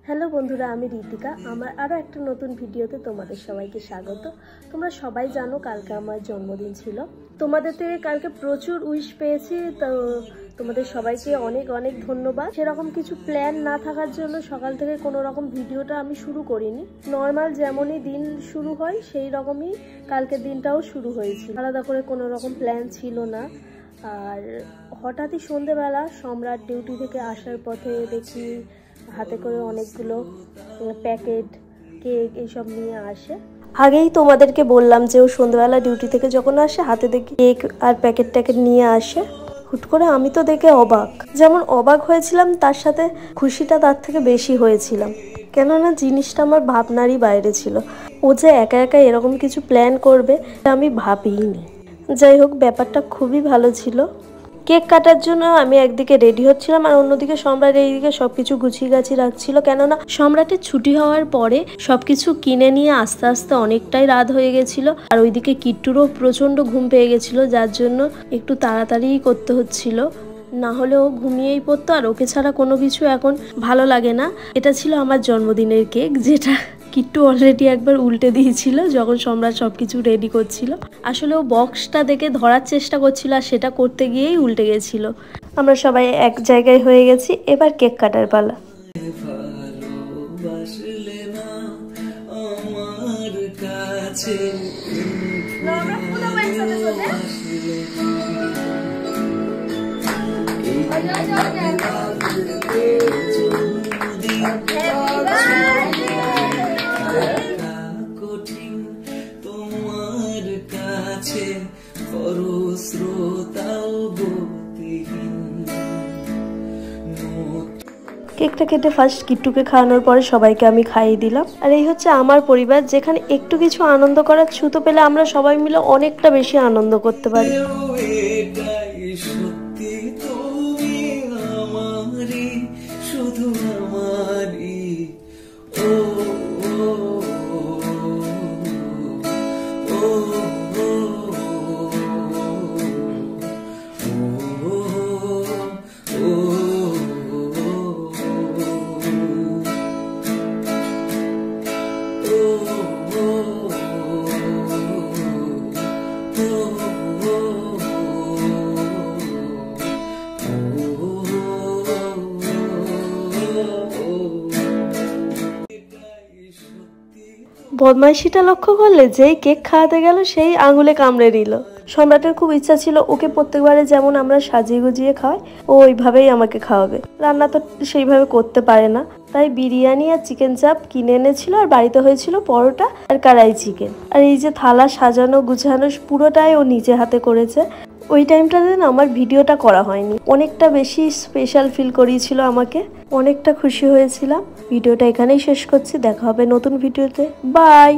Hello বন্ধুরা, আমি ঋতিকা। আমার আরও একটা নতুন ভিডিওতে তোমাদের সবাইকে স্বাগত। তোমরা সবাই জানো কালকে আমার জন্মদিন ছিল। তোমাদের থেকে কালকে প্রচুর উইশ পেয়েছি, তো তোমাদের সবাইকে অনেক অনেক ধন্যবাদ। সেরকম কিছু প্ল্যান না থাকার জন্য সকাল থেকে কোনো রকম ভিডিওটা আমি শুরু করিনি। নর্মাল যেমনই দিন শুরু হয় সেই রকমই কালকের দিনটাও শুরু হয়েছিল। আলাদা করে কোনো রকম প্ল্যান ছিল না। আর হঠাৎই সন্ধেবেলা সম্রাট ডিউটি থেকে আসার পথে দেখি হাতে করে অনেকগুলো প্যাকেট, কেক এইসব নিয়ে আসে। আগেই তোমাদেরকে বললাম যে ও সন্ধ্যাবেলা ডিউটি থেকে যখন আসে হাতে দেখি কেক আর প্যাকেট নিয়ে আসে। হুট করে আমি তো দেখে অবাক, যেমন অবাক হয়েছিলাম তার সাথে খুশিটা তার থেকে বেশি হয়েছিলাম, কেননা জিনিসটা আমার ভাবনারই বাইরে ছিল। ও যে একা একা এরকম কিছু প্ল্যান করবে আমি ভাবিনি। যাই হোক, ব্যাপারটা খুবই ভালো ছিল। কেক কাটার জন্য আমি একদিকে রেডি হচ্ছিলাম আর অন্যদিকে সম্রাট এইদিকে সবকিছু গুছিয়ে গাছিয়ে রাখছিল, কেননা সম্রাটের ছুটি হওয়ার পরে সবকিছু কিনে নিয়ে আস্তে আস্তে অনেকটাই রাত হয়ে গেছিল। আর ওইদিকে কিট্টুরও প্রচণ্ড ঘুম পেয়ে গেছিলো, যার জন্য একটু তাড়াতাড়ি করতে হচ্ছিল, না হলে ও ঘুমিয়েই পড়তো। আর ওকে ছাড়া কোনো কিছু এখন ভালো লাগে না। এটা ছিল আমার জন্মদিনের কেক, যেটা কিট্টু অলরেডি একবার উল্টে দিয়েছিল যখন সম্রাট সবকিছু রেডি করছিল। আসলে ও বক্সটা দেখে ধরার চেষ্টা করছিল আর সেটা করতে গিয়েই উল্টে গেছিল। আমরা সবাই এক জায়গায় হয়ে গেছি, এবার কেক কাটার পালা। কেকটা কেটে ফার্স্ট কিট্টুকে খাওয়ানোর পরে সবাইকে আমি খাইয়ে দিলাম। আর এই হচ্ছে আমার পরিবার, যেখানে একটু কিছু আনন্দ করার ছুতো পেলে আমরা সবাই মিলে অনেকটা বেশি আনন্দ করতে পারি। বদমাইশিটা লক্ষ্য করলে যেই কেক খাওয়াতে গেল সেই আঙুলে কামড়ে নিল। সম্রাটের খুব ইচ্ছা ছিল ওকে প্রত্যেকবারে যেমন আমরা সাজিয়ে গুজিয়ে খাওয়াই ও ওইভাবেই আমাকে খাওয়াবে। রান্না তো সেইভাবে করতে পারে না, তাই বিরিয়ানি আর চিকেন চাপ কিনে এনেছিল, আর বাড়িতে হয়েছিল পরোটা আর কড়াই চিকেন। আর এই যে থালা সাজানো গুছানো পুরোটাই ও নিজে হাতে করেছে। ওই টাইমটাতে না আমার ভিডিওটা করা হয়নি, অনেকটা বেশি স্পেশাল ফিল করিয়েছিল আমাকে, অনেকটা খুশি হয়েছিলাম। ভিডিওটা এখানেই শেষ করছি, দেখা হবে নতুন ভিডিওতে। বাই।